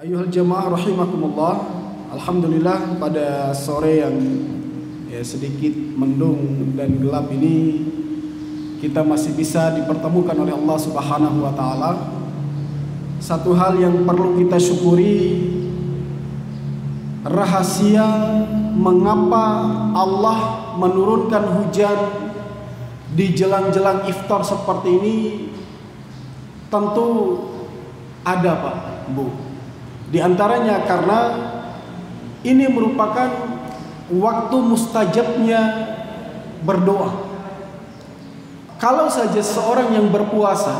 Ayuhal jamaah rahimakumullah. Alhamdulillah pada sore yang sedikit mendung dan gelap ini kita masih bisa dipertemukan oleh Allah Subhanahu wa taala. Satu hal yang perlu kita syukuri, rahasia mengapa Allah menurunkan hujan di jelang-jelang iftar seperti ini tentu ada, Pak, Bu. Di antaranya karena ini merupakan waktu mustajabnya berdoa. Kalau saja seorang yang berpuasa,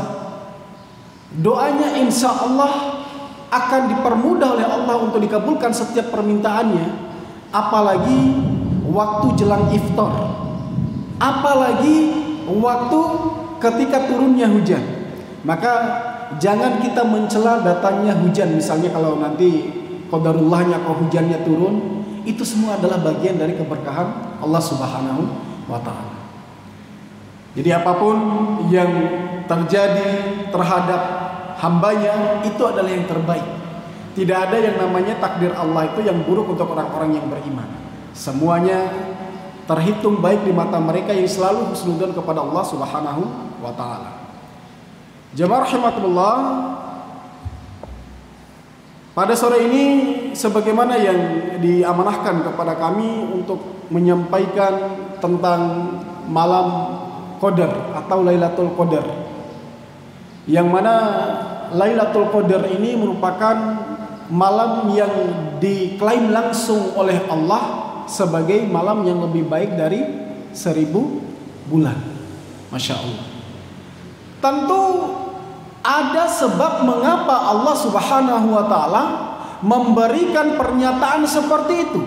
doanya insya Allah akan dipermudah oleh Allah untuk dikabulkan setiap permintaannya. Apalagi waktu jelang iftar, apalagi waktu ketika turunnya hujan. Maka jangan kita mencela datangnya hujan. Misalnya kalau nanti qadarullahnya kalau hujannya turun, itu semua adalah bagian dari keberkahan Allah Subhanahu wa taala. Jadi apapun yang terjadi terhadap hambanya itu adalah yang terbaik. Tidak ada yang namanya takdir Allah itu yang buruk untuk orang-orang yang beriman. Semuanya terhitung baik di mata mereka yang selalu husnudzon kepada Allah Subhanahu wa taala. Jamaah rahimakumullah, pada sore ini sebagaimana yang diamanahkan kepada kami untuk menyampaikan tentang malam Qadar atau Lailatul Qadar, yang mana Lailatul Qadar ini merupakan malam yang diklaim langsung oleh Allah sebagai malam yang lebih baik dari 1000 bulan. Masya Allah. Tentu ada sebab mengapa Allah Subhanahu wa taala memberikan pernyataan seperti itu.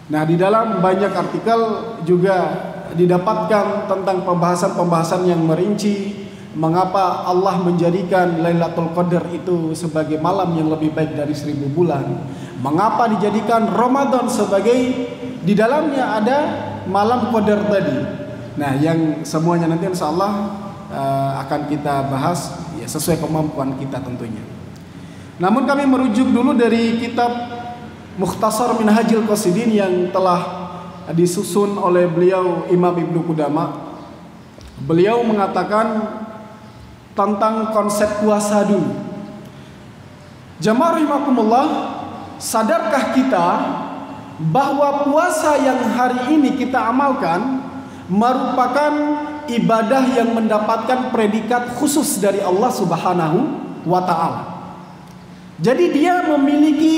Nah, di dalam banyak artikel juga didapatkan tentang pembahasan-pembahasan yang merinci mengapa Allah menjadikan Lailatul Qadar itu sebagai malam yang lebih baik dari 1000 bulan. Mengapa dijadikan Ramadan sebagai di dalamnya ada malam Qadar tadi. Nah, yang semuanya nanti insyaallah akan kita bahas ya, sesuai kemampuan kita tentunya. Namun kami merujuk dulu dari kitab Mukhtasar Minhajil Qasidin yang telah disusun oleh beliau Imam Ibnu Qudamah. Beliau mengatakan tentang konsep puasa dulu. Jamaah rahimakumullah, sadarkah kita bahwa puasa yang hari ini kita amalkan merupakan ibadah yang mendapatkan predikat khusus dari Allah Subhanahu wa taala. Jadi dia memiliki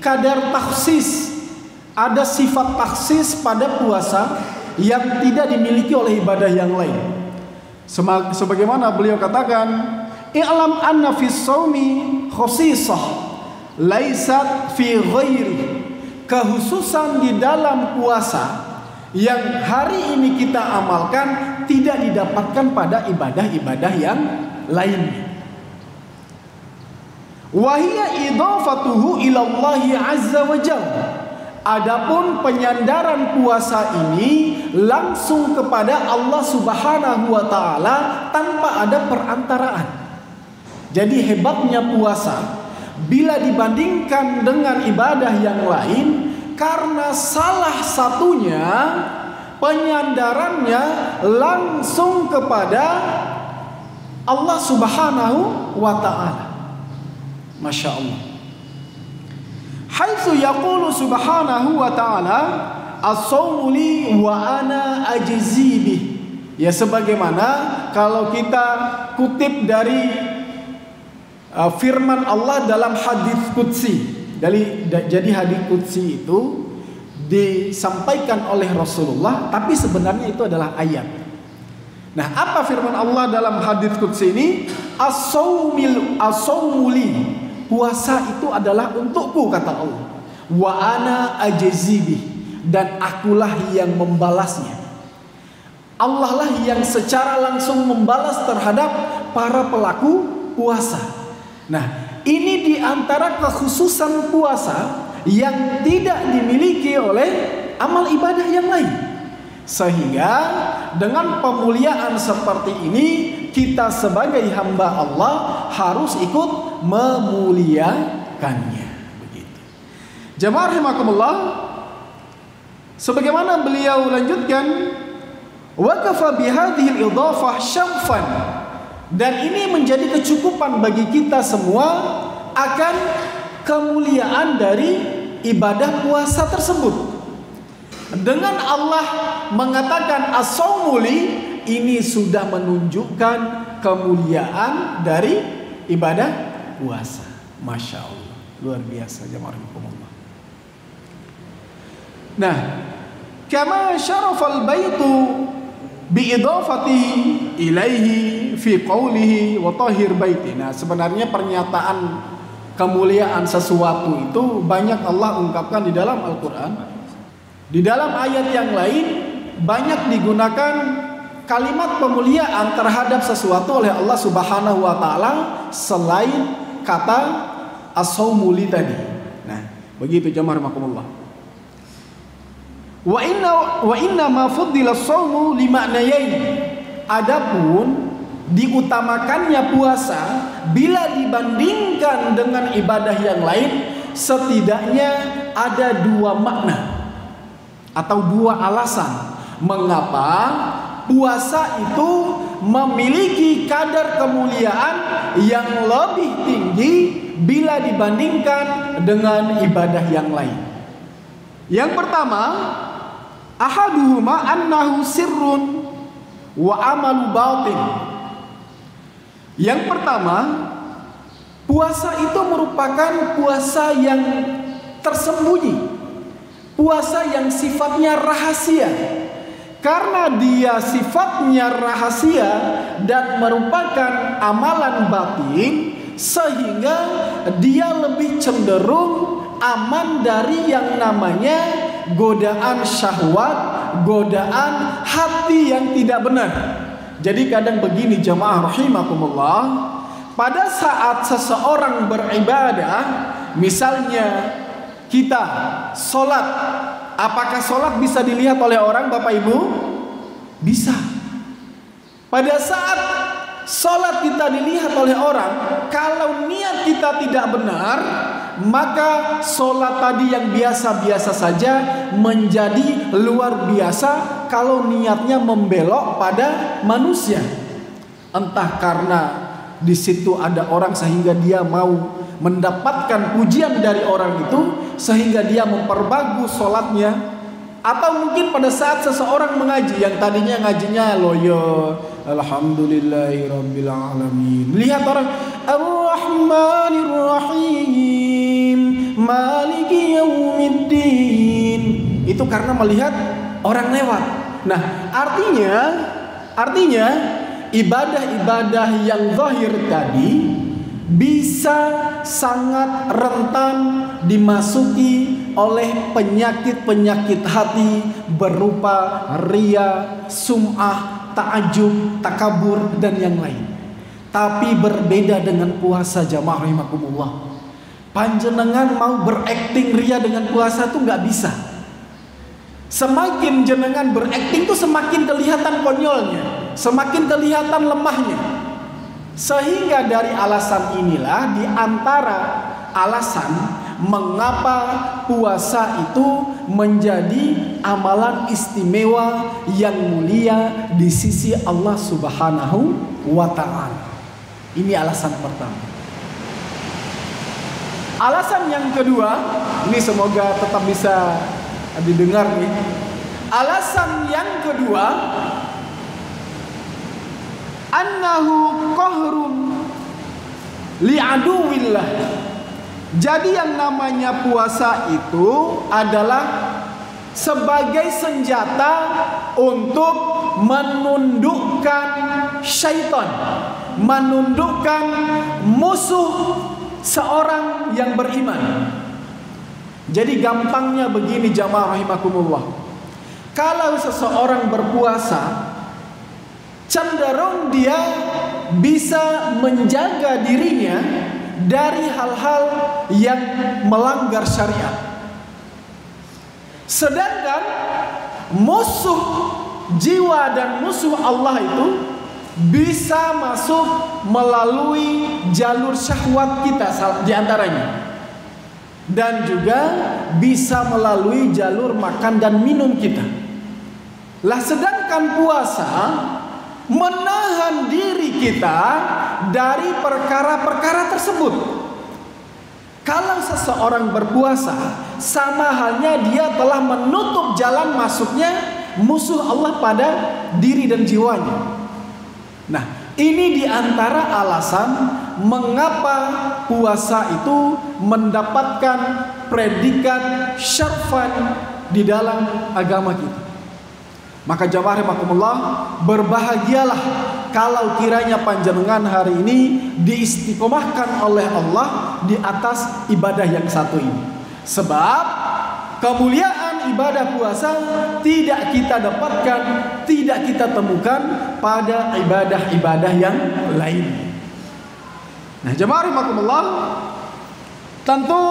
kadar taksis, ada sifat taksis pada puasa yang tidak dimiliki oleh ibadah yang lain. Sebagaimana beliau katakan, "I'lam anna fis shaumi khususah laisat fi ghairi." Kekhususan di dalam puasa yang hari ini kita amalkan tidak didapatkan pada ibadah-ibadah yang lainnya. Wa hiya idafatuhu ila Allah azza wa jalla. Adapun penyandaran puasa ini langsung kepada Allah Subhanahu wa taala tanpa ada perantaraan. Jadi hebatnya puasa bila dibandingkan dengan ibadah yang lain, karena salah satunya penyandarannya langsung kepada Allah Subhanahu wa taala. Masya Allah. Haitsu yaqulu subhanahu wa ta'ala as-shaumu li wa ana ajzi bih. Ya, sebagaimana kalau kita kutip dari firman Allah dalam hadis qudsi. Jadi hadis qudsi itu disampaikan oleh Rasulullah, tapi sebenarnya itu adalah ayat. Nah, apa firman Allah dalam hadis qudsi ini? As-shaumu li. Puasa itu adalah untukku, kata Allah. Wa ana ajzibih, dan akulah yang membalasnya. Allah lah yang secara langsung membalas terhadap para pelaku puasa. Nah, ini diantara kekhususan puasa yang tidak dimiliki oleh amal ibadah yang lain. Sehingga dengan pemuliaan seperti ini, kita sebagai hamba Allah harus ikut mengerjakannya. Begitu. Jamaah rahimakumullah, sebagaimana beliau lanjutkan, wa kafa bihadhihi al-idhafah syamfan, dan ini menjadi kecukupan bagi kita semua akan kemuliaan dari ibadah puasa tersebut. Dengan Allah mengatakan as-saumu li, ini sudah menunjukkan kemuliaan dari ibadah puasa. Masya Allah, luar biasa jamaah rahimakumullah. Nah, kama syarafal baitu biidafatihi ilaihi fi qawlihi wa tahhir baiti. Nah, sebenarnya pernyataan kemuliaan sesuatu itu banyak Allah ungkapkan di dalam Al-Quran. Di dalam ayat yang lain banyak digunakan kalimat pemuliaan terhadap sesuatu oleh Allah Subhanahu wa taala selain kata as-saumu li tadi. Nah, begitu jamaah rahimakumullah. Wa inna ma fuddila as-saumu li ma'nayain. Adapun diutamakannya puasa bila dibandingkan dengan ibadah yang lain, setidaknya ada dua makna atau dua alasan mengapa puasa itu memiliki kadar kemuliaan yang lebih tinggi bila dibandingkan dengan ibadah yang lain. Yang pertama, ahaduhuma annahu sirrun wa amalu batin. Yang pertama, puasa itu merupakan puasa yang tersembunyi, puasa yang sifatnya rahasia. Karena dia sifatnya rahasia dan merupakan amalan batin, sehingga dia lebih cenderung aman dari yang namanya godaan syahwat, godaan hati yang tidak benar. Jadi kadang begini jamaah rahimakumullah, pada saat seseorang beribadah, misalnya kita sholat, apakah sholat bisa dilihat oleh orang Bapak Ibu? Bisa. Pada saat sholat kita dilihat oleh orang, kalau niat kita tidak benar, maka sholat tadi yang biasa-biasa saja menjadi luar biasa kalau niatnya membelok pada manusia. Entah karena di situ ada orang sehingga dia mau mendapatkan pujian dari orang itu sehingga dia memperbagus sholatnya, atau mungkin pada saat seseorang mengaji yang tadinya ngajinya loyo alhamdulillahirabbil alamin, lihat orang ar-rahmanir rahim maliki yaumiddin, itu karena melihat orang lewat. Nah, artinya ibadah-ibadah yang zahir tadi bisa sangat rentan dimasuki oleh penyakit-penyakit hati berupa riya, sum'ah, ta'ajub, takabur, dan yang lain. Tapi berbeda dengan puasa jamaah rahimakumullah. Panjenengan mau berakting riya dengan puasa tuh nggak bisa. Semakin jenengan berakting tuh semakin kelihatan konyolnya, semakin kelihatan lemahnya. Sehingga dari alasan inilah di antara alasan mengapa puasa itu menjadi amalan istimewa yang mulia di sisi Allah Subhanahu wa ta'ala. Ini alasan pertama. Alasan yang kedua, ini semoga tetap bisa didengar nih. Alasan yang kedua, annahu qahrun li'aduwillah. Jadi yang namanya puasa itu adalah sebagai senjata untuk menundukkan syaitan, menundukkan musuh seorang yang beriman. Jadi gampangnya begini jamaah rahimakumullah, kalau seseorang berpuasa, cenderung dia bisa menjaga dirinya dari hal-hal yang melanggar syariat. Sedangkan musuh jiwa dan musuh Allah itu bisa masuk melalui jalur syahwat kita diantaranya. dan juga bisa melalui jalur makan dan minum kita. Lah sedangkan puasa menahan diri kita dari perkara-perkara tersebut. Kalau seseorang berpuasa, sama halnya dia telah menutup jalan masuknya musuh Allah pada diri dan jiwanya. Nah, ini diantara alasan mengapa puasa itu mendapatkan predikat syarfan di dalam agama kita. Maka jamaah rahimakumullah, berbahagialah kalau kiranya panjenengan hari ini diistiqomahkan oleh Allah di atas ibadah yang satu ini. Sebab kemuliaan ibadah puasa tidak kita dapatkan, tidak kita temukan pada ibadah-ibadah yang lain. Nah, jamaah rahimakumullah, tentu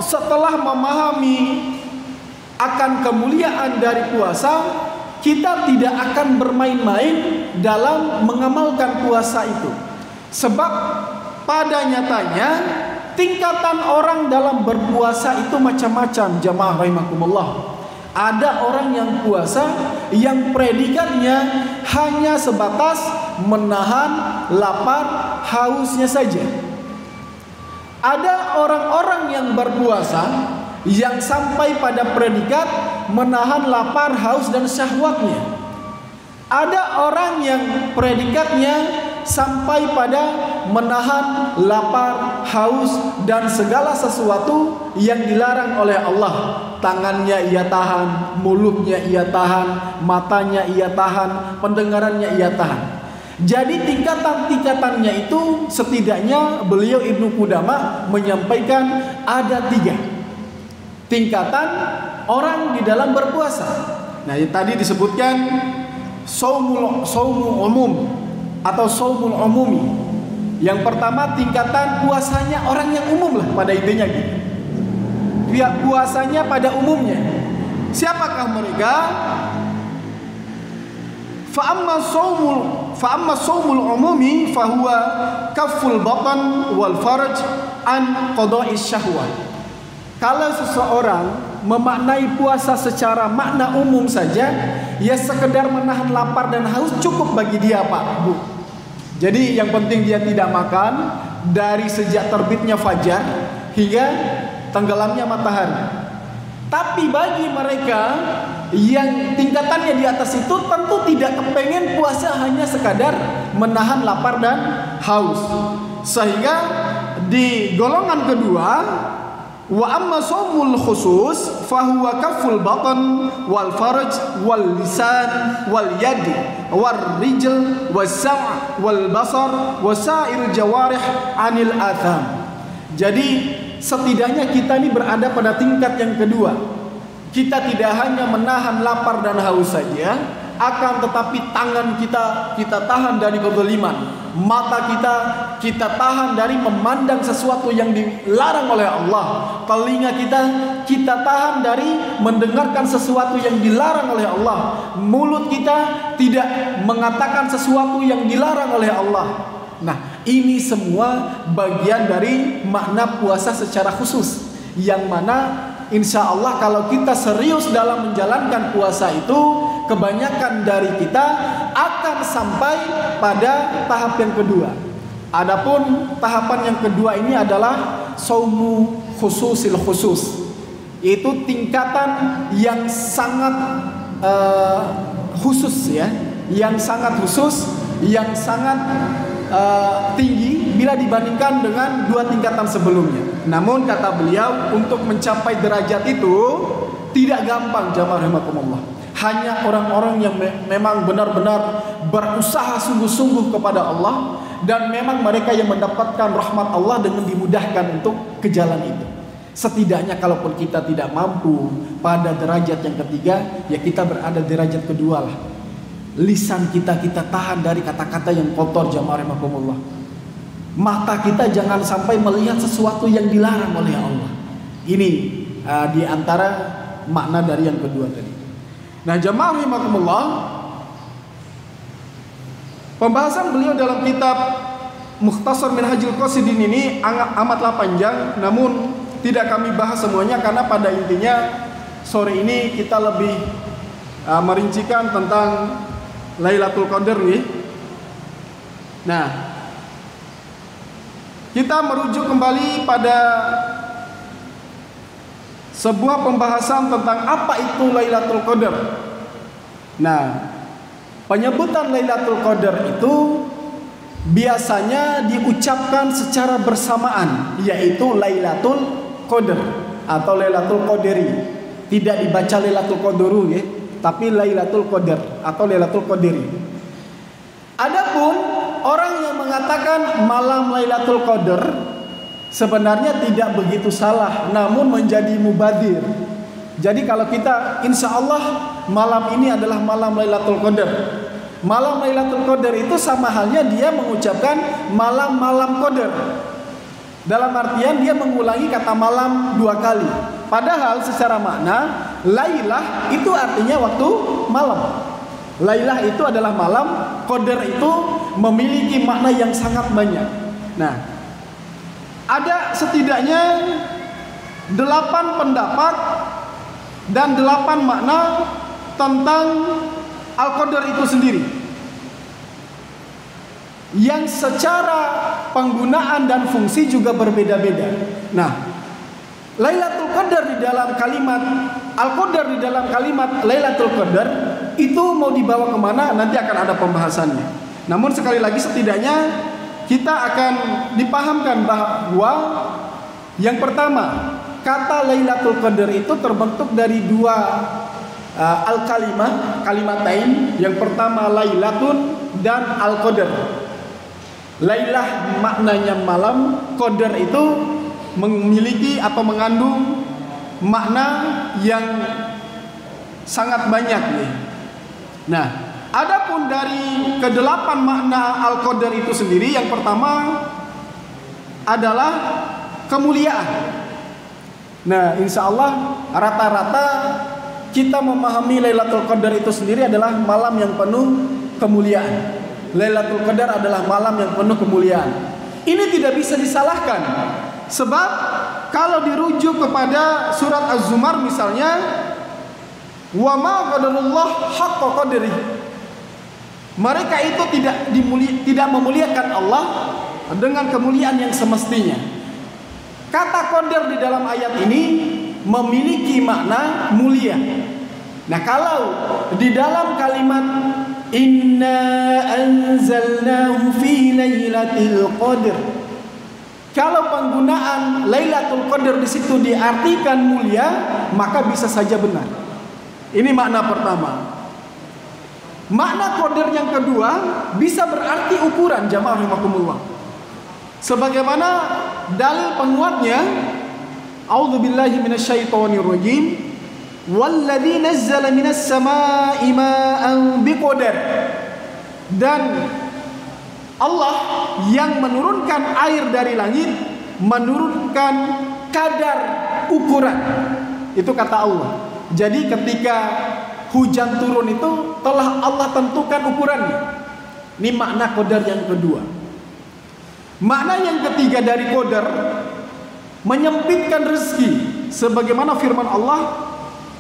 setelah memahami akan kemuliaan dari puasa, kita tidak akan bermain-main dalam mengamalkan puasa itu. Sebab pada nyatanya tingkatan orang dalam berpuasa itu macam-macam, jamaah rahimakumullah. Ada orang yang puasa yang predikatnya hanya sebatas menahan lapar hausnya saja. Ada orang-orang yang berpuasa yang sampai pada predikat menahan lapar, haus dan syahwatnya. Ada orang yang predikatnya sampai pada menahan lapar, haus dan segala sesuatu yang dilarang oleh Allah. Tangannya ia tahan, mulutnya ia tahan, matanya ia tahan, pendengarannya ia tahan. Jadi tingkatan-tingkatannya itu setidaknya beliau Ibnu Qudamah menyampaikan ada 3 tingkatan orang di dalam berpuasa. Nah, tadi disebutkan saumul umum atau saumul umumi. Yang pertama tingkatan puasanya orang yang umum lah pada intinya gitu. Puasanya pada umumnya. Siapakah mereka? Fa amma saumul umumi fa huwa kafful batan wal farj an qada'is syahwat. Kalau seseorang memaknai puasa secara makna umum saja, ya sekedar menahan lapar dan haus cukup bagi dia, Pak, Bu. Jadi yang penting dia tidak makan dari sejak terbitnya fajar hingga tenggelamnya matahari. Tapi bagi mereka yang tingkatannya di atas itu tentu tidak kepengen puasa hanya sekadar menahan lapar dan haus. Sehingga di golongan kedua, wa amma shaumul khusus fahuwa kaful batan wal farj wal lisan wal yad wal rijl was sam' wal basar wasair jawarih anil atham. Jadi setidaknya kita ini berada pada tingkat yang kedua. Kita tidak hanya menahan lapar dan haus saja, akan tetapi tangan kita tahan dari kezaliman. Mata kita tahan dari memandang sesuatu yang dilarang oleh Allah. Telinga kita tahan dari mendengarkan sesuatu yang dilarang oleh Allah. Mulut kita tidak mengatakan sesuatu yang dilarang oleh Allah. Nah, ini semua bagian dari makna puasa secara khusus, yang mana insya Allah kalau kita serius dalam menjalankan puasa itu, kebanyakan dari kita akan sampai pada tahap yang kedua. Adapun tahapan yang kedua ini adalah saumu khususil khusus. Itu tingkatan yang sangat khusus ya, yang sangat khusus, yang sangat tinggi bila dibandingkan dengan 2 tingkatan sebelumnya. Namun kata beliau, untuk mencapai derajat itu tidak gampang, jamaah rahimakumullah. Hanya orang-orang yang memang benar-benar berusaha sungguh-sungguh kepada Allah, dan memang mereka yang mendapatkan rahmat Allah dengan dimudahkan untuk ke jalan itu. Setidaknya kalaupun kita tidak mampu pada derajat yang ketiga, ya kita berada derajat kedua lah. Lisan kita tahan dari kata-kata yang kotor, jamaah rahimakumullah. Mata kita jangan sampai melihat sesuatu yang dilarang oleh Allah. Ini di antara makna dari yang kedua tadi. Nah, jamaah rahimakumullah, pembahasan beliau dalam kitab Mukhtasar Minhajul Qasidin ini amatlah panjang, namun tidak kami bahas semuanya karena pada intinya sore ini kita lebih merincikan tentang Lailatul Qadar nih. Nah, kita merujuk kembali pada sebuah pembahasan tentang apa itu Lailatul Qadar. Nah, penyebutan Lailatul Qadar itu biasanya diucapkan secara bersamaan, yaitu Lailatul Qadar atau Lailatul Qadari. Tidak dibaca Lailatul Qadaru ya, tapi Lailatul Qadar atau Lailatul Qadari. Adapun orang yang mengatakan malam Lailatul Qadar sebenarnya tidak begitu salah, namun menjadi mubadir. Jadi kalau kita insya Allah malam ini adalah malam Lailatul Qadar. Malam Lailatul Qadar itu sama halnya dia mengucapkan malam-malam Qadar. Dalam artian dia mengulangi kata malam 2 kali. Padahal secara makna Lailah itu artinya waktu malam. Lailah itu adalah malam, Qadar itu memiliki makna yang sangat banyak. Nah, ada setidaknya 8 pendapat dan 8 makna tentang Al-Qadar itu sendiri, yang secara penggunaan dan fungsi juga berbeda-beda. Nah, Lailatul Qadar di dalam kalimat Al-Qadar di dalam kalimat Lailatul Qadar itu mau dibawa kemana nanti akan ada pembahasannya. Namun sekali lagi setidaknya kita akan dipahamkan bahwa yang pertama, kata Lailatul Qadar itu terbentuk dari 2 al-kalimah, kalimatain. Yang pertama Lailatun dan Al-Qadar. Lailah maknanya malam, Qadar itu memiliki atau mengandung makna yang sangat banyak nih. Nah, adapun dari ke-8 makna Al-Qadar itu sendiri, yang pertama adalah kemuliaan. Nah, insya Allah rata-rata kita memahami Lailatul Qadar itu sendiri adalah malam yang penuh kemuliaan. Lailatul Qadar adalah malam yang penuh kemuliaan. Ini tidak bisa disalahkan. Sebab kalau dirujuk kepada surat Az-Zumar misalnya, wa ma qadarullah haqqa qadrih. Mereka itu tidak memuliakan Allah dengan kemuliaan yang semestinya. Kata qadar di dalam ayat ini memiliki makna mulia. Nah, kalau di dalam kalimat inna anzalnahu fi lailatul qadr, kalau penggunaan Lailatul Qadar di situ diartikan mulia, maka bisa saja benar. Ini makna pertama. Makna qadar yang kedua bisa berarti ukuran, jamaah rahimakumullah. Sebagaimana dalil penguatnya, a'udzubillahi minasyaitonirrajim, walladzi nazzala minas samaa'i ma'an biqadar. Dan Allah yang menurunkan air dari langit menurunkan kadar ukuran. Itu kata Allah. Jadi ketika hujan turun itu telah Allah tentukan ukurannya. Ini makna qadar yang kedua. Makna yang ketiga dari qadar, menyempitkan rezeki, sebagaimana firman Allah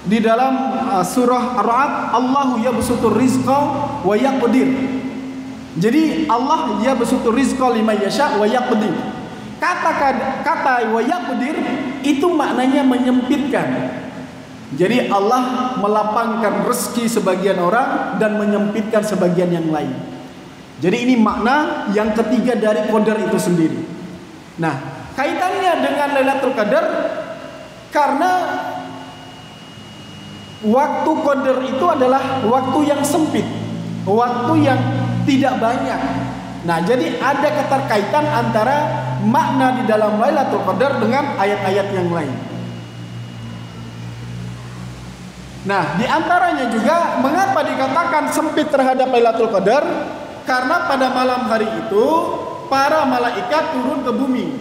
di dalam surah Ar-Ra'd, Allahu yabsutur rizqa wa yaqdir. Jadi Allah yabsutur rizqa liman yasha wa yaqdir. Kata wa yaqdir itu maknanya menyempitkan. Jadi Allah melapangkan rezeki sebagian orang dan menyempitkan sebagian yang lain. Jadi ini makna yang ketiga dari qadar itu sendiri. Nah, kaitannya dengan Lailatul Qadar karena waktu qadar itu adalah waktu yang sempit, waktu yang tidak banyak. Nah, jadi ada keterkaitan antara makna di dalam Lailatul Qadar dengan ayat-ayat yang lain. Nah, di antaranya juga mengapa dikatakan sempit terhadap Lailatul Qadar? Karena pada malam hari itu para malaikat turun ke bumi.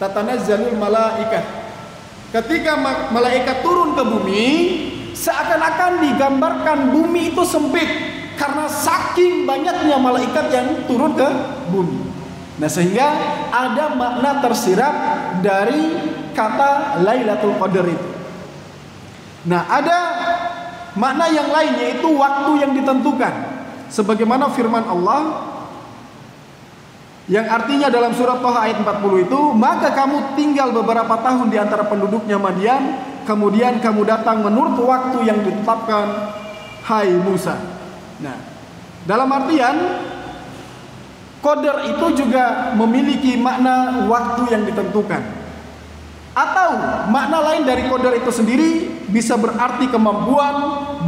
Tatanazzalul malaikat. Ketika malaikat turun ke bumi, seakan-akan digambarkan bumi itu sempit karena saking banyaknya malaikat yang turun ke bumi. Nah, sehingga ada makna tersirat dari kata Lailatul Qadar itu. Nah, ada makna yang lain, yaitu waktu yang ditentukan. Sebagaimana firman Allah yang artinya dalam surat Thaha ayat 40 itu, maka kamu tinggal beberapa tahun di antara penduduknya Madian, kemudian kamu datang menurut waktu yang ditetapkan, hai Musa. Nah, dalam artian Qadar itu juga memiliki makna waktu yang ditentukan. Atau makna lain dari Qadar itu sendiri bisa berarti kemampuan,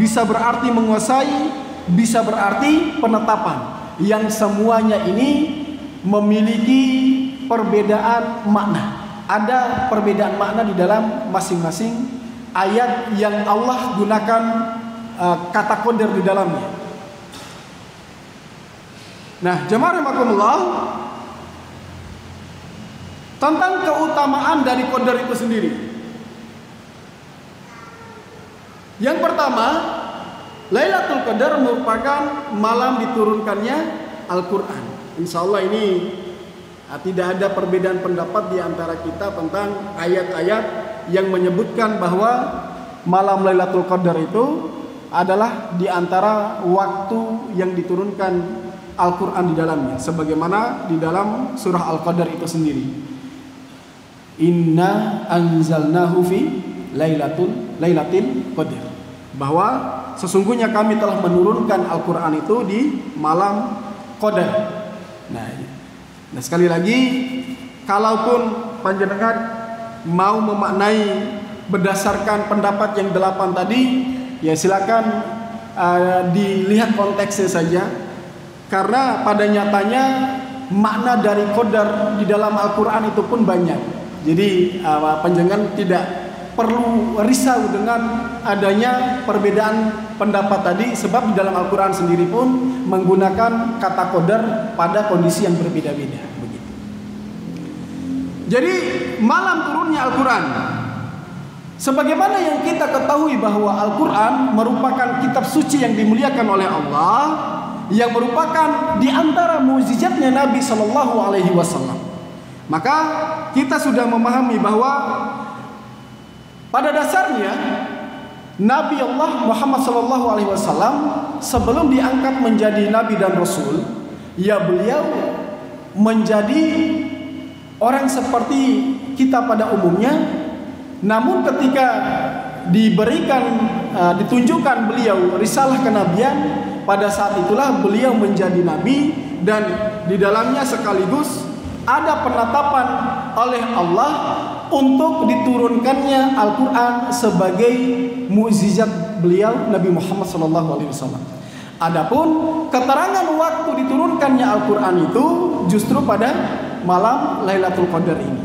bisa berarti menguasai, bisa berarti penetapan. Yang semuanya ini memiliki perbedaan makna. Ada perbedaan makna di dalam masing-masing ayat yang Allah gunakan kata Qadar di dalamnya. Nah, jemaah rahimakumullah, tentang keutamaan dari Qadar itu sendiri. Yang pertama, Lailatul Qadar merupakan malam diturunkannya Al-Quran. Insya Allah ini tidak ada perbedaan pendapat di antara kita tentang ayat-ayat yang menyebutkan bahwa malam Lailatul Qadar itu adalah di antara waktu yang diturunkan Al-Quran di dalamnya, sebagaimana di dalam surah Al-Qadar itu sendiri. Inna anzalnahu fi lailatul qadar, bahwa sesungguhnya kami telah menurunkan Al-Quran itu di malam Qadar. Nah, sekali lagi, kalaupun panjenengan mau memaknai berdasarkan pendapat yang 8 tadi, ya silakan dilihat konteksnya saja. Karena pada nyatanya makna dari Qadar di dalam Al-Quran itu pun banyak. Jadi panjenengan tidak perlu risau dengan adanya perbedaan pendapat tadi, sebab di dalam Al-Quran sendiri pun menggunakan kata Qadar pada kondisi yang berbeda-beda. Begitu. Jadi malam turunnya Al-Quran, sebagaimana yang kita ketahui bahwa Al-Quran merupakan kitab suci yang dimuliakan oleh Allah, yang merupakan di antara mukjizatnya Nabi Shallallahu Alaihi Wasallam. Maka kita sudah memahami bahwa pada dasarnya Nabi Allah Muhammad Shallallahu Alaihi Wasallam sebelum diangkat menjadi Nabi dan Rasul, ya beliau menjadi orang seperti kita pada umumnya. Namun ketika ditunjukkan beliau risalah kenabian, pada saat itulah beliau menjadi nabi, dan di dalamnya sekaligus ada penetapan oleh Allah untuk diturunkannya Al-Quran sebagai mukjizat beliau Nabi Muhammad SAW. Adapun keterangan waktu diturunkannya Al-Quran itu justru pada malam Lailatul Qadar ini.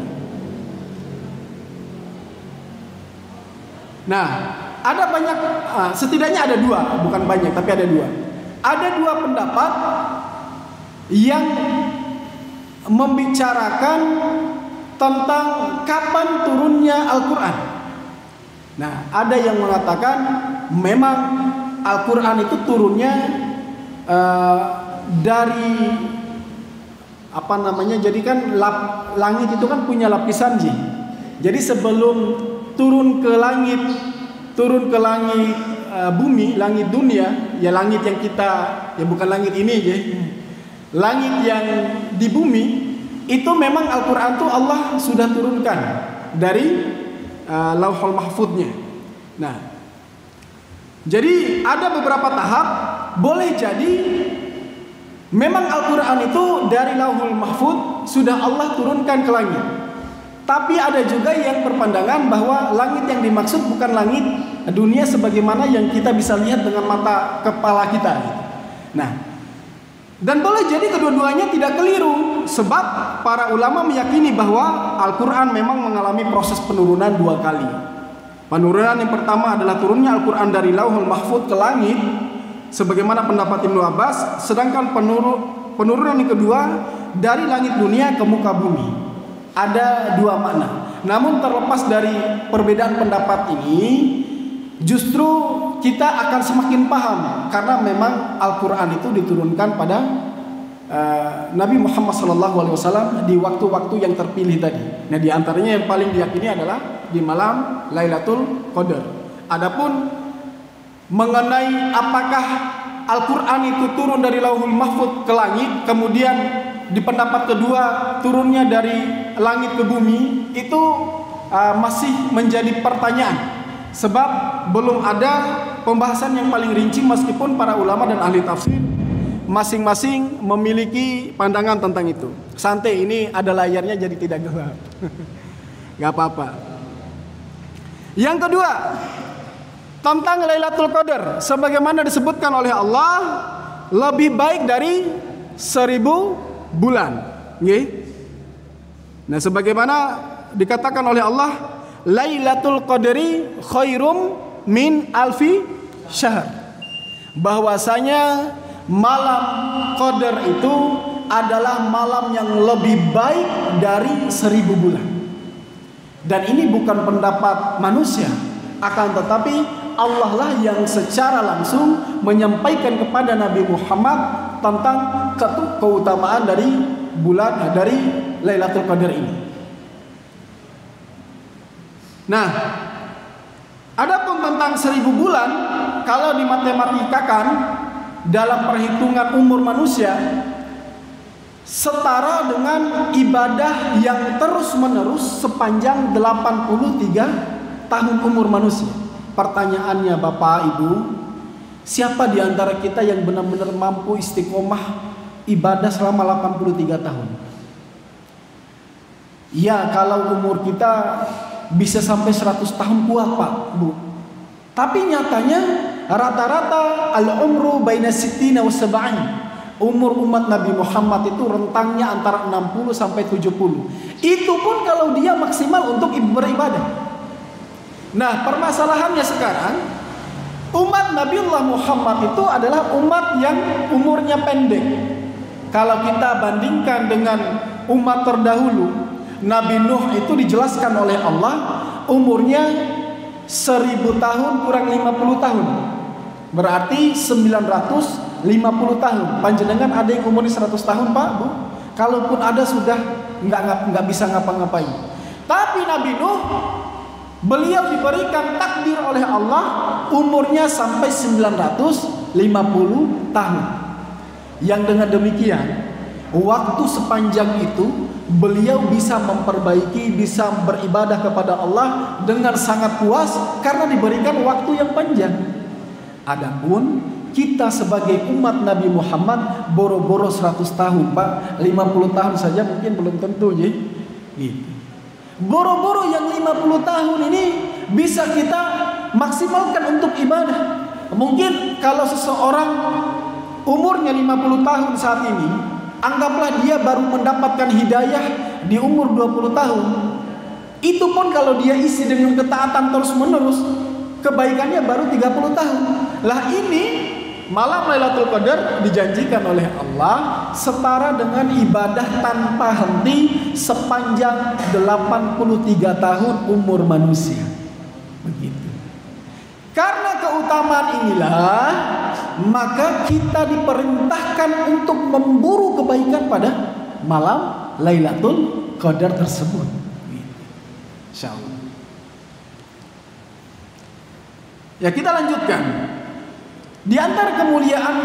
Nah, ada banyak, setidaknya ada dua, bukan banyak tapi ada dua. Ada dua pendapat yang membicarakan tentang kapan turunnya Al-Quran. Nah, ada yang mengatakan memang Al-Quran itu turunnya dari jadi kan langit itu kan punya lapisan ji. Jadi sebelum turun ke langit bumi, langit dunia, ya langit yang kita, ya bukan langit ini ya, langit yang di bumi itu memang Al-Quran itu Allah sudah turunkan dari Lauhul Mahfudnya. Nah, jadi ada beberapa tahap. Boleh jadi memang Al-Quran itu dari Lauhul Mahfud sudah Allah turunkan ke langit. Tapi ada juga yang berpandangan bahwa langit yang dimaksud bukan langit dunia sebagaimana yang kita bisa lihat dengan mata kepala kita. Nah, dan boleh jadi kedua-duanya tidak keliru, sebab para ulama meyakini bahwa Al-Quran memang mengalami proses penurunan dua kali. Penurunan yang pertama adalah turunnya Al-Quran dari Lauhul Mahfud ke langit, sebagaimana pendapat Ibnu Abbas. Sedangkan penurunan yang kedua dari langit dunia ke muka bumi. Ada dua makna. Namun terlepas dari perbedaan pendapat ini, justru kita akan semakin paham, karena memang Al-Quran itu diturunkan pada Nabi Muhammad SAW di waktu-waktu yang terpilih tadi. Nah, di antaranya yang paling diyakini adalah di malam Lailatul Qadar. Adapun mengenai apakah Al-Quran itu turun dari Lauhul Mahfuz ke langit, kemudian di pendapat kedua turunnya dari langit ke bumi, itu masih menjadi pertanyaan. Sebab belum ada pembahasan yang paling rinci, meskipun para ulama dan ahli tafsir masing-masing memiliki pandangan tentang itu. Santai, ini ada layarnya jadi tidak gelap. Gak apa-apa. Yang kedua, tentang Lailatul Qadar, sebagaimana disebutkan oleh Allah, lebih baik dari 1000 bulan. Nah, sebagaimana dikatakan oleh Allah, Lailatul Qadri khairum min alfi syahr. Bahwasanya malam Qadar itu adalah malam yang lebih baik dari 1000 bulan. Dan ini bukan pendapat manusia, akan tetapi Allah lah yang secara langsung menyampaikan kepada Nabi Muhammad tentang keutamaan dari bulan, dari Lailatul Qadar ini. Nah, adapun tentang 1000 bulan, kalau dimatematikkan dalam perhitungan umur manusia, setara dengan ibadah yang terus-menerus sepanjang 83 tahun umur manusia. Pertanyaannya Bapak Ibu, siapa di antara kita yang benar-benar mampu istiqomah ibadah selama 83 tahun? Ya, kalau umur kita bisa sampai 100 tahun kuat Pak, Bu. Tapi nyatanya rata-rata al-umru baina sittina wa sab'in. Umur umat Nabi Muhammad itu rentangnya antara 60 sampai 70. Itu pun kalau dia maksimal untuk beribadah. Nah, permasalahannya sekarang, umat Nabiullah Muhammad itu adalah umat yang umurnya pendek. Kalau kita bandingkan dengan umat terdahulu, Nabi Nuh itu dijelaskan oleh Allah umurnya 1000 tahun kurang 50 tahun. Berarti 950 tahun. Panjenengan ada yang umurnya 100 tahun Pak, Bu? Kalaupun ada sudah nggak bisa ngapa-ngapain. Tapi Nabi Nuh, beliau diberikan takdir oleh Allah umurnya sampai 950 tahun. Yang dengan demikian, waktu sepanjang itu beliau bisa memperbaiki, bisa beribadah kepada Allah dengan sangat puas karena diberikan waktu yang panjang. Adapun kita sebagai umat Nabi Muhammad boro-boro 100 tahun Pak, 50 tahun saja mungkin belum tentu ya. Gitu. Boro-boro yang 50 tahun ini bisa kita maksimalkan untuk ibadah. Mungkin kalau seseorang umurnya 50 tahun saat ini, anggaplah dia baru mendapatkan hidayah di umur 20 tahun. Itu pun kalau dia isi dengan ketaatan terus-menerus, kebaikannya baru 30 tahun. Lah ini malam Lailatul Qadar dijanjikan oleh Allah setara dengan ibadah tanpa henti sepanjang 83 tahun umur manusia. Begitu. Karena keutamaan inilah, maka kita diperintahkan untuk memburu kebaikan pada malam Lailatul Qadar tersebut. Insyaallah. Ya, kita lanjutkan. Di antara kemuliaan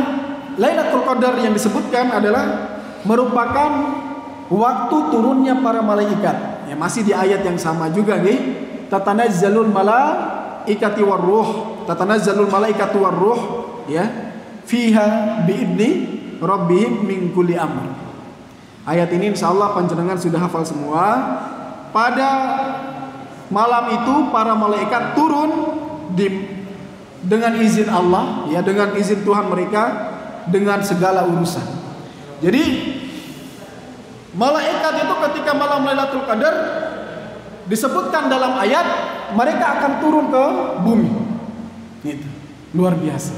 Lailatul Qadar yang disebutkan adalah merupakan waktu turunnya para malaikat. Ya, masih di ayat yang sama juga nih. Tatanazzalul malaikatu warruh, tatanazzalul malaikatu warruh, ya, fiha biidni rabbihim min kulli amr. Ayat ini insyaallah panjenengan sudah hafal semua. Pada malam itu para malaikat turun dengan izin Allah, ya, dengan izin Tuhan mereka, dengan segala urusan. Jadi malaikat itu ketika malam Lailatul Qadar disebutkan dalam ayat, mereka akan turun ke bumi. Gitu. Luar biasa.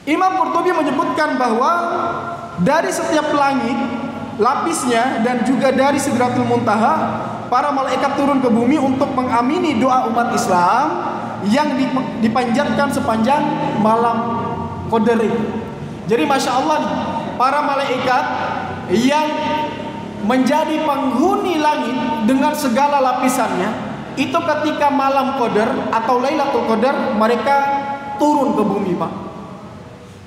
Imam Qurtubi menyebutkan bahwa dari setiap langit lapisnya dan juga dari Sidratul Muntaha, para malaikat turun ke bumi untuk mengamini doa umat Islam yang dipanjatkan sepanjang malam Qadar itu. Jadi Masya Allah nih, para malaikat yang menjadi penghuni langit dengan segala lapisannya, itu ketika malam Qadar atau Lailatul Qadar mereka turun ke bumi, Pak.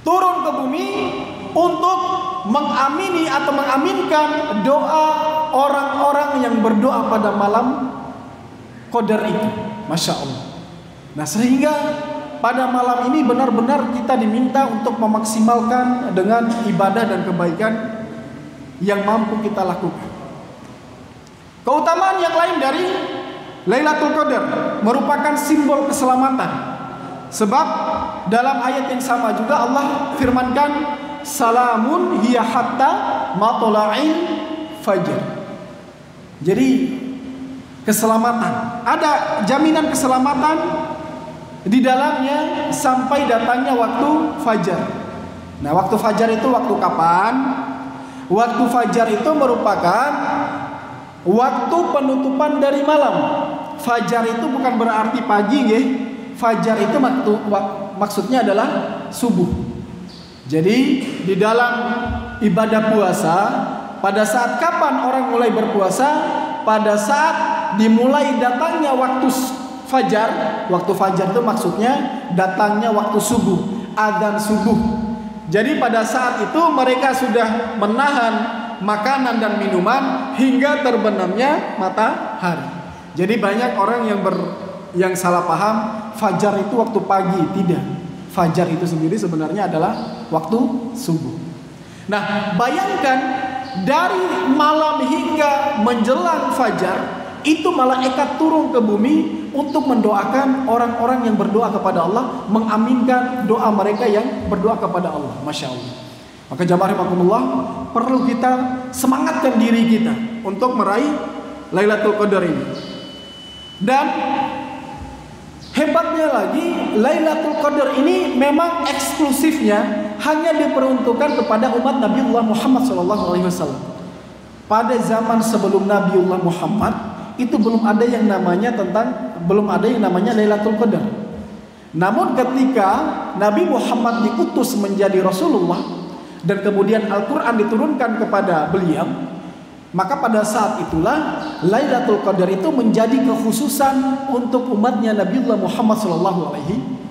Turun ke bumi untuk mengamini atau mengaminkan doa orang-orang yang berdoa pada malam Qadar itu. Masya Allah. Nah, sehingga pada malam ini benar-benar kita diminta untuk memaksimalkan dengan ibadah dan kebaikan yang mampu kita lakukan. Keutamaan yang lain dari Lailatul Qadar merupakan simbol keselamatan. Sebab dalam ayat yang sama juga Allah firmankan, salamun hiya hatta matla'il fajr. Jadi keselamatan, ada jaminan keselamatan di dalamnya sampai datangnya waktu fajar. Nah, waktu fajar itu waktu kapan? Waktu fajar itu merupakan waktu penutupan dari malam. Fajar itu bukan berarti pagi, nggih. Fajar itu maksudnya adalah subuh. Jadi di dalam ibadah puasa, pada saat kapan orang mulai berpuasa? Pada saat dimulai datangnya waktu fajar. Waktu fajar itu maksudnya datangnya waktu subuh, adzan subuh. Jadi pada saat itu mereka sudah menahan makanan dan minuman hingga terbenamnya matahari. Jadi banyak orang yang salah paham fajar itu waktu pagi. Tidak. Fajar itu sendiri sebenarnya adalah waktu subuh. Nah, bayangkan dari malam hingga menjelang fajar itu malaikat turun ke bumi untuk mendoakan orang-orang yang berdoa kepada Allah, mengaminkan doa mereka yang berdoa kepada Allah. Masya Allah. Maka jamaah rahimakumullah, perlu kita semangatkan diri kita untuk meraih Lailatul Qadar ini. Dan hebatnya lagi, Lailatul Qadar ini memang eksklusifnya hanya diperuntukkan kepada umat Nabiullah Muhammad SAW. Pada zaman sebelum Nabiullah Muhammad itu belum ada yang namanya Lailatul Qadar. Namun ketika Nabi Muhammad diutus menjadi Rasulullah dan kemudian Al-Quran diturunkan kepada beliau, maka pada saat itulah Lailatul Qadar itu menjadi kekhususan untuk umatnya Nabiullah Muhammad SAW.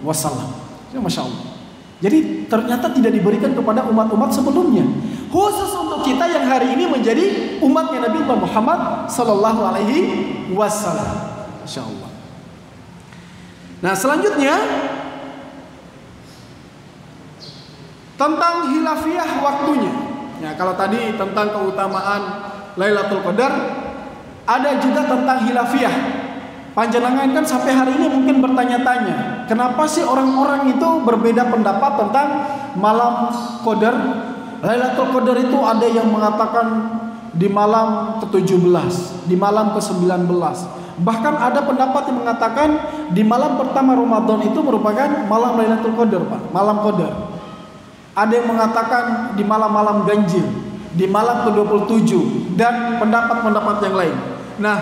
Masya Allah. Jadi ternyata tidak diberikan kepada umat-umat sebelumnya. Khusus untuk kita yang hari ini menjadi umatnya Nabiullah Muhammad SAW. Masya Allah. Nah, selanjutnya tentang hilafiyah waktunya. Ya, kalau tadi tentang keutamaan Lailatul Qadar, ada juga tentang hilafiyah. Panjenengan kan sampai hari ini mungkin bertanya-tanya, kenapa sih orang-orang itu berbeda pendapat tentang malam Qadar? Lailatul Qadar itu ada yang mengatakan di malam ke-17, di malam ke-19. Bahkan ada pendapat yang mengatakan di malam pertama Ramadan itu merupakan malam Lailatul Qadar, Pak, malam Qadar. Ada yang mengatakan di malam-malam ganjil, di malam ke-27, dan pendapat-pendapat yang lain. Nah,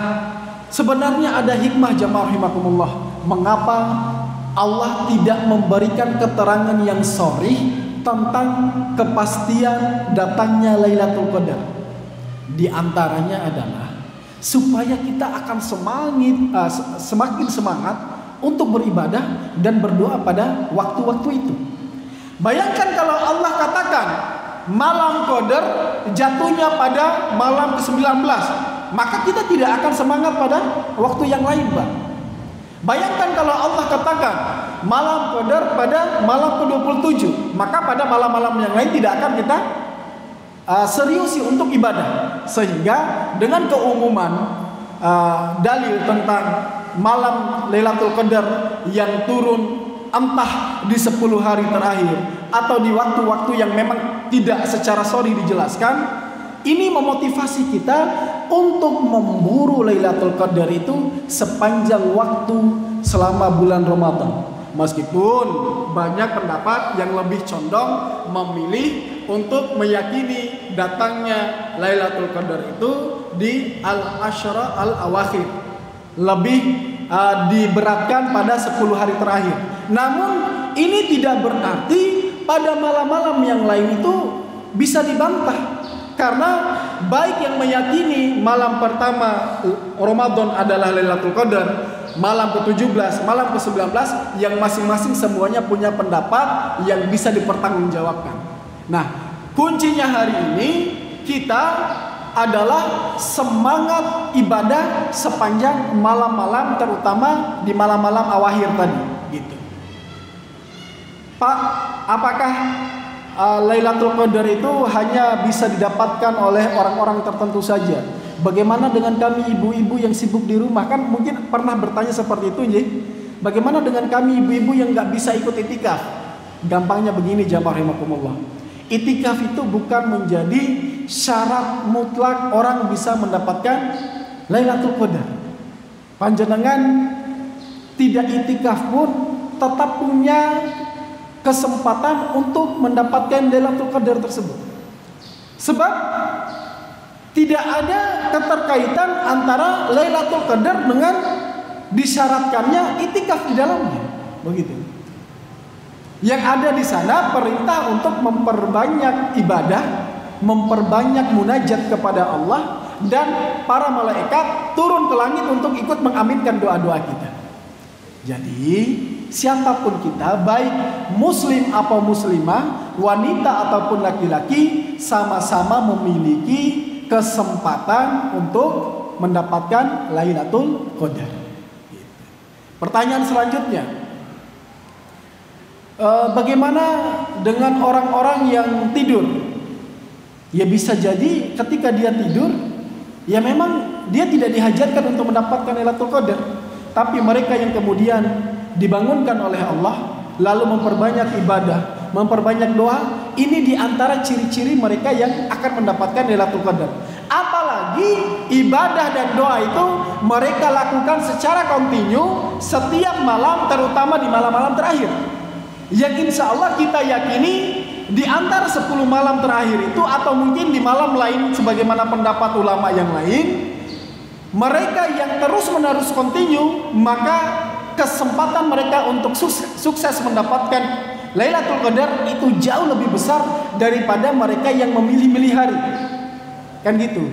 sebenarnya ada hikmah jamaah rahimakumullah, mengapa Allah tidak memberikan keterangan yang sharih tentang kepastian datangnya Lailatul Qadar. Di antaranya adalah supaya kita akan semakin semangat untuk beribadah dan berdoa pada waktu-waktu itu. Bayangkan kalau Allah katakan malam Qadar jatuhnya pada malam ke-19, maka kita tidak akan semangat pada waktu yang lain, Pak. Bayangkan kalau Allah katakan malam Qadar pada malam ke-27, maka pada malam-malam yang lain tidak akan kita seriusi untuk ibadah. Sehingga dengan keumuman dalil tentang malam Lailatul Qadar yang turun entah di 10 hari terakhir atau di waktu-waktu yang memang tidak secara sharih dijelaskan, ini memotivasi kita untuk memburu Lailatul Qadar itu sepanjang waktu selama bulan Ramadan. Meskipun banyak pendapat yang lebih condong memilih untuk meyakini datangnya Lailatul Qadar itu di al-asyra al-awakhir, lebih diberatkan pada 10 hari terakhir. Namun ini tidak berarti pada malam-malam yang lain itu bisa dibantah. Karena baik yang meyakini malam pertama Ramadan adalah Lailatul Qadar, malam ke-17, malam ke-19, yang masing-masing semuanya punya pendapat yang bisa dipertanggungjawabkan. Nah, kuncinya hari ini kita adalah semangat ibadah sepanjang malam-malam, terutama di malam-malam awakhir tadi, gitu. Pak, apakah Lailatul Qadar itu hanya bisa didapatkan oleh orang-orang tertentu saja? Bagaimana dengan kami ibu-ibu yang sibuk di rumah? Kan mungkin pernah bertanya seperti itu, nggih. Bagaimana dengan kami ibu-ibu yang nggak bisa ikut itikaf? Gampangnya begini, jamaah rahimakumullah. Itikaf itu bukan menjadi syarat mutlak orang bisa mendapatkan Lailatul Qadar. Panjenengan tidak itikaf pun tetap punya kesempatan untuk mendapatkan Lailatul Qadar tersebut. Sebab tidak ada keterkaitan antara Lailatul Qadar dengan disyaratkannya itikaf di dalamnya. Begitu. Yang ada di sana perintah untuk memperbanyak ibadah, memperbanyak munajat kepada Allah, dan para malaikat turun ke langit untuk ikut mengaminkan doa-doa kita. Jadi siapapun kita, baik muslim atau muslimah, wanita ataupun laki-laki, sama-sama memiliki kesempatan untuk mendapatkan Lailatul Qadar. Pertanyaan selanjutnya, bagaimana dengan orang-orang yang tidur? Ya bisa jadi ketika dia tidur, ya memang dia tidak dihajarkan untuk mendapatkan Lailatul Qadar. Tapi mereka yang kemudian dibangunkan oleh Allah, lalu memperbanyak ibadah, memperbanyak doa, ini diantara ciri-ciri mereka yang akan mendapatkan Lailatul Qadar. Apalagi ibadah dan doa itu mereka lakukan secara kontinu setiap malam, terutama di malam-malam terakhir. Yang insya Allah kita yakini di antara 10 malam terakhir itu, atau mungkin di malam lain sebagaimana pendapat ulama yang lain, mereka yang terus-menerus kontinu, maka kesempatan mereka untuk sukses mendapatkan Lailatul Qadar itu jauh lebih besar daripada mereka yang memilih-milih hari. Kan gitu.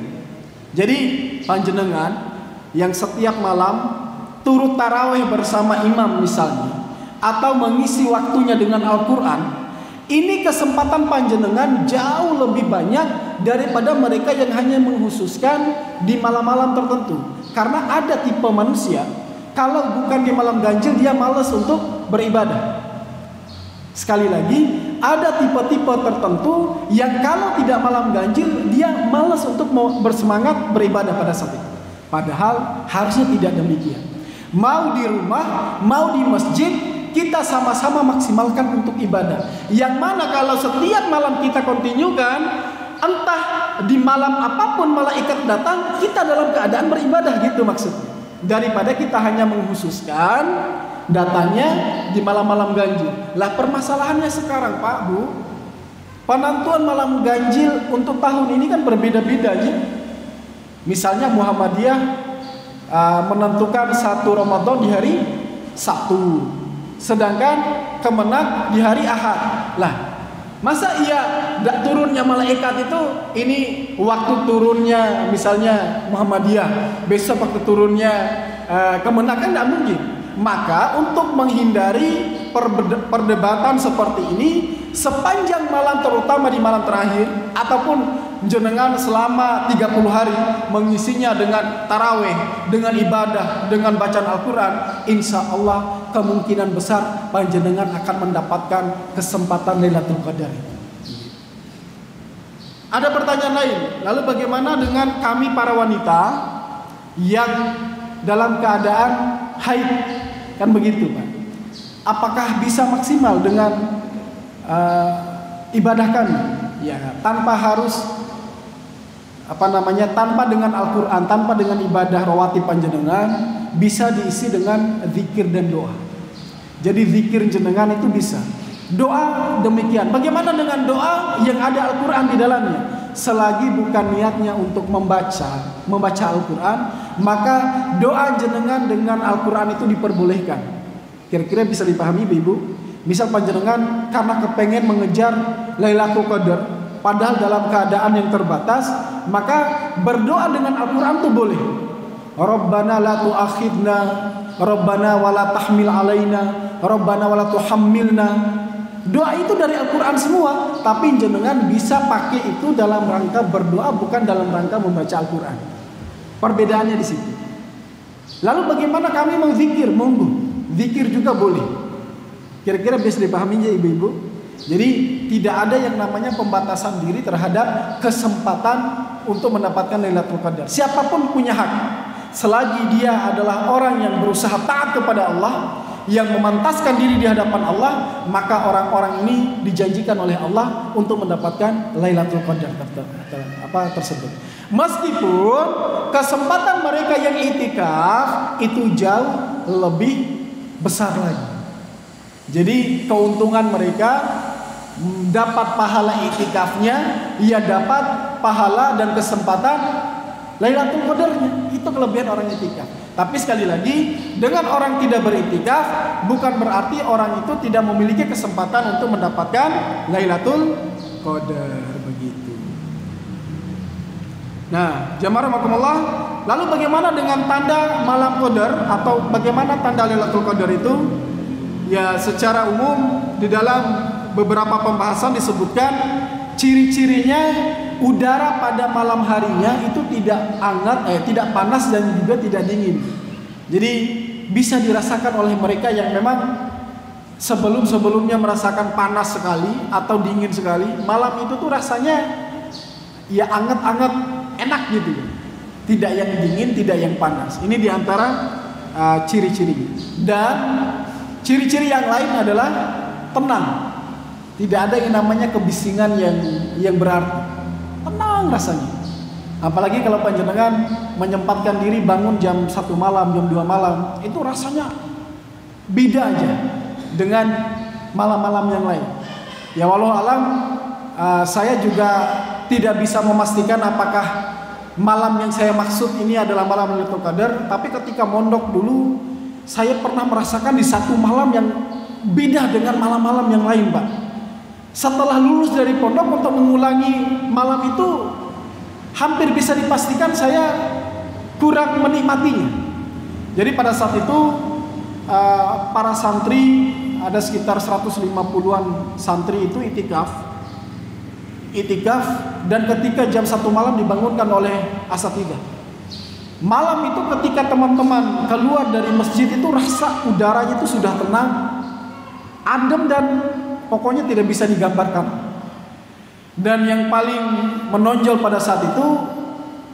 Jadi panjenengan yang setiap malam turut tarawih bersama imam misalnya, atau mengisi waktunya dengan Al-Quran, ini kesempatan panjenengan jauh lebih banyak daripada mereka yang hanya menghususkan di malam-malam tertentu. Karena ada tipe manusia, kalau bukan di malam ganjil dia malas untuk beribadah. Sekali lagi, ada tipe-tipe tertentu yang kalau tidak malam ganjil dia malas untuk bersemangat beribadah pada saat itu. Padahal harusnya tidak demikian. Mau di rumah, mau di masjid, kita sama-sama maksimalkan untuk ibadah. Yang mana kalau setiap malam kita kontinukan, entah di malam apapun malaikat datang, kita dalam keadaan beribadah, gitu maksudnya. Daripada kita hanya menghususkan datanya di malam-malam ganjil. Lah permasalahannya sekarang, Pak, Bu, penentuan malam ganjil untuk tahun ini kan berbeda-beda ya. Misalnya Muhammadiyah menentukan 1 Ramadan di hari Sabtu, sedangkan Kemenak di hari Ahad. Lah, masa iya turunnya malaikat itu ini waktu turunnya misalnya Muhammadiyah, besok waktu turunnya Kemenak, kan tidak mungkin. Maka untuk menghindari perdebatan seperti ini, sepanjang malam, terutama di malam terakhir, ataupun jenengan selama 30 hari mengisinya dengan taraweh, dengan ibadah, dengan bacaan Al-Quran, insya Allah kemungkinan besar panjenengan akan mendapatkan kesempatan Lailatul Qadar. Ada pertanyaan lain, lalu bagaimana dengan kami para wanita yang dalam keadaan haid? Kan begitu, Pak. Apakah bisa maksimal dengan ibadah kami? Ya, tanpa harus tanpa dengan Al-Quran, tanpa dengan ibadah rawatib panjenengan, bisa diisi dengan zikir dan doa. Jadi zikir jenengan itu bisa. Doa demikian. Bagaimana dengan doa yang ada Al-Quran di dalamnya? Selagi bukan niatnya untuk membaca Al-Quran, maka doa jenengan dengan Al-Quran itu diperbolehkan. Kira-kira bisa dipahami, Ibu? misal panjenengan karena kepengen mengejar Lailatul Qadar padahal dalam keadaan yang terbatas, maka berdoa dengan Al-Quran itu boleh. Rabbana la tu'akhidna, Rabbana wala tahmil alaina, Rabbana wala tuhammilna. Doa itu dari Al-Quran semua, tapi jenengan bisa pakai itu dalam rangka berdoa, bukan dalam rangka membaca Al-Quran. Perbedaannya di situ. Lalu bagaimana kami mau zikir? Monggo, zikir juga boleh. Kira-kira bisa dipahami ya ibu-ibu? Jadi tidak ada yang namanya pembatasan diri terhadap kesempatan untuk mendapatkan Lailatul Qadar. Siapapun punya hak. Selagi dia adalah orang yang berusaha taat kepada Allah, yang memantaskan diri di hadapan Allah, maka orang-orang ini dijanjikan oleh Allah untuk mendapatkan Lailatul Qadar tersebut. Meskipun kesempatan mereka yang itikaf itu jauh lebih besar lagi. Jadi keuntungan mereka dapat pahala itikafnya, ia dapat pahala dan kesempatan Lailatul Qadarnya. Itu kelebihan orang itikaf. Tapi sekali lagi, dengan orang tidak beritikaf bukan berarti orang itu tidak memiliki kesempatan untuk mendapatkan Lailatul Qadar, begitu. Nah, jamaah rahimakumullah, lalu bagaimana dengan tanda malam Qadar atau bagaimana tanda Lailatul Qadar itu? Ya, secara umum di dalam beberapa pembahasan disebutkan ciri-cirinya udara pada malam harinya itu tidak hangat, tidak panas dan juga tidak dingin. Jadi bisa dirasakan oleh mereka yang memang sebelum-sebelumnya merasakan panas sekali atau dingin sekali, malam itu tuh rasanya ya hangat-hangat, enak gitu. Tidak yang dingin, tidak yang panas. Ini diantara ciri-cirinya. Dan ciri-ciri yang lain adalah tenang. Tidak ada yang namanya kebisingan yang berarti. Tenang rasanya. Apalagi kalau panjenengan menyempatkan diri bangun jam 1 malam, jam 2 malam, itu rasanya beda aja dengan malam-malam yang lain. Ya walau alam, saya juga tidak bisa memastikan apakah malam yang saya maksud ini adalah malam Lailatul Qadar. Tapi ketika mondok dulu, saya pernah merasakan di satu malam yang beda dengan malam-malam yang lain, Pak. Setelah lulus dari pondok untuk mengulangi malam itu, hampir bisa dipastikan saya kurang menikmatinya. Jadi pada saat itu para santri, ada sekitar 150-an santri itu itikaf, dan ketika jam 1 malam dibangunkan oleh asatidzah. Malam itu ketika teman-teman keluar dari masjid itu rasa udaranya itu sudah tenang, adem, dan pokoknya tidak bisa digambarkan. Dan yang paling menonjol pada saat itu,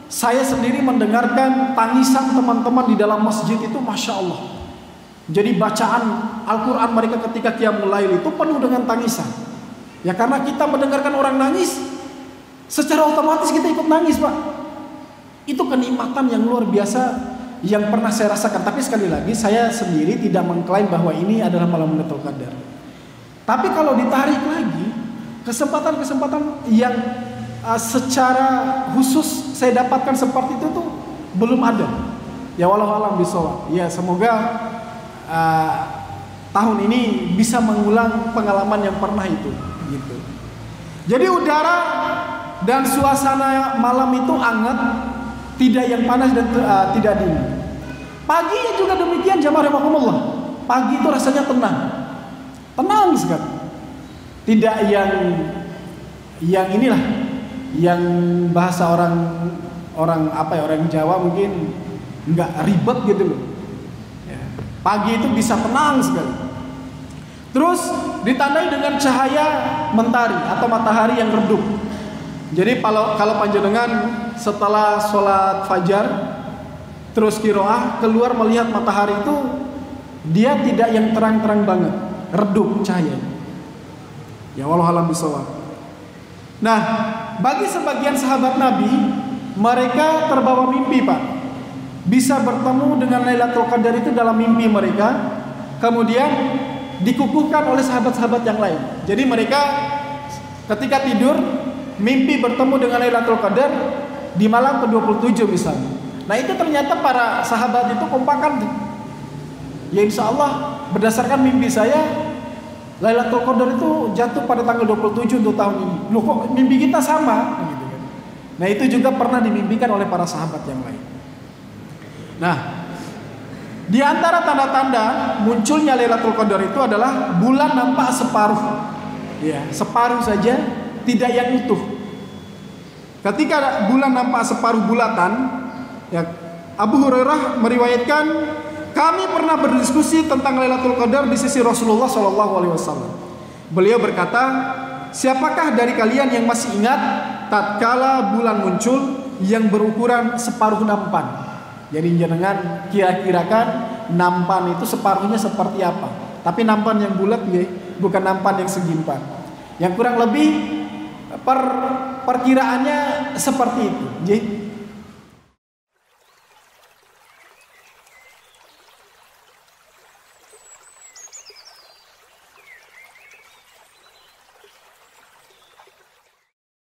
saya sendiri mendengarkan tangisan teman-teman di dalam masjid itu, Masya Allah. Jadi bacaan Al-Quran mereka ketika Qiyamul Lail itu penuh dengan tangisan. Ya karena kita mendengarkan orang nangis, secara otomatis kita ikut nangis, Pak. Itu kenikmatan yang luar biasa yang pernah saya rasakan. Tapi sekali lagi, saya sendiri tidak mengklaim bahwa ini adalah malam Lailatul Qadar. Tapi kalau ditarik lagi, kesempatan-kesempatan yang secara khusus saya dapatkan seperti itu tuh belum ada. Ya walau alam bisawab. Ya semoga tahun ini bisa mengulang pengalaman yang pernah itu. Gitu. Jadi udara dan suasana malam itu hangat, tidak yang panas dan tidak dingin. Paginya juga demikian, jamaah rahimakumullah. Pagi itu rasanya tenang sekali. Tidak yang inilah, yang bahasa orang Jawa mungkin nggak ribet gitu loh. Ya. Pagi itu bisa tenang sekali. Terus ditandai dengan cahaya mentari atau matahari yang redup. Jadi kalau panjenengan setelah sholat fajar terus qiraah keluar melihat matahari itu, dia tidak yang terang-terang banget, redup cahayanya. Ya wallahu alam bisawab. Nah, bagi sebagian sahabat Nabi, mereka terbawa mimpi, Pak. Bisa bertemu dengan Lailatul Qadar itu dalam mimpi mereka, kemudian dikukuhkan oleh sahabat-sahabat yang lain. Jadi mereka ketika tidur mimpi bertemu dengan Lailatul Qadar di malam ke-27 misalnya. Nah itu ternyata para sahabat itu kompakan. Ya insya Allah berdasarkan mimpi saya Lailatul Qadar itu jatuh pada tanggal 27 untuk tahun ini. Loh kok mimpi kita sama? Gitu kan. Nah itu juga pernah dimimpikan oleh para sahabat yang lain. Nah, di antara tanda-tanda munculnya Lailatul Qadar itu adalah bulan nampak separuh. Ya, separuh saja, tidak yang utuh. Ketika bulan nampak separuh bulatan, ya, Abu Hurairah meriwayatkan, kami pernah berdiskusi tentang Lailatul Qadar di sisi Rasulullah SAW. Beliau berkata, siapakah dari kalian yang masih ingat tatkala bulan muncul yang berukuran separuh nampan? Jadi jangan kira-kirakan nampan itu separuhnya seperti apa. Tapi nampan yang bulat ya, bukan nampan yang segimpan. Yang kurang lebih perkiraannya seperti itu. Jadi